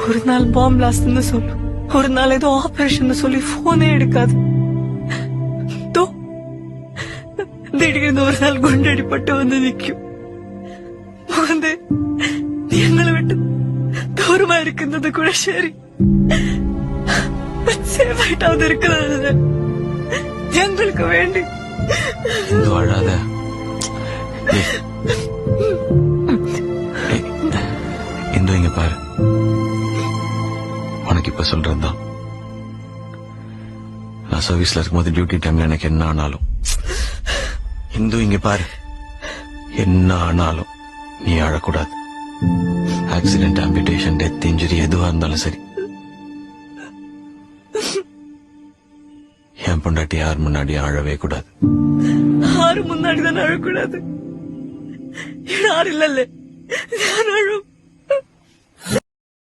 ஒரு நாள் பாம்பு பிளாஸ்ட்னு சொல்லு, ஒரு நாள் ஏதோ ஆபரேஷன் சொல்லி போனே எடுக்காது. திடீர்னு ஒரு நாள் குண்டடிப்பட்டு வந்து நிக்கும். வந்து எங்களை விட்டு தூரமா இருக்கிறது கூட சரி, சேஃபாயிட்டாவது இருக்கிறது எங்களுக்கு வேண்டி. அழாத, இந்து இங்க பாரு, உனக்கு இப்ப சொல்றதுதான். நான் சர்வீஸ்ல இருக்கும்போது டியூட்டி டைம்ல எனக்கு என்ன ஆனாலும், இந்து இங்க பாரு, என்ன ஆனாலும் நீ அழக்கூடாது. ஆக்சிடென்ட், ஆம்பிடேஷன், டெத், இன்ஜுரி எதுவா இருந்தாலும் சரி, என் பொண்டாட்டி யார் முன்னாடி அழவே கூடாது. யாரு முன்னாடி தான் அழக்கூடாது. யாரும் இல்லல்ல, நான் அழும்.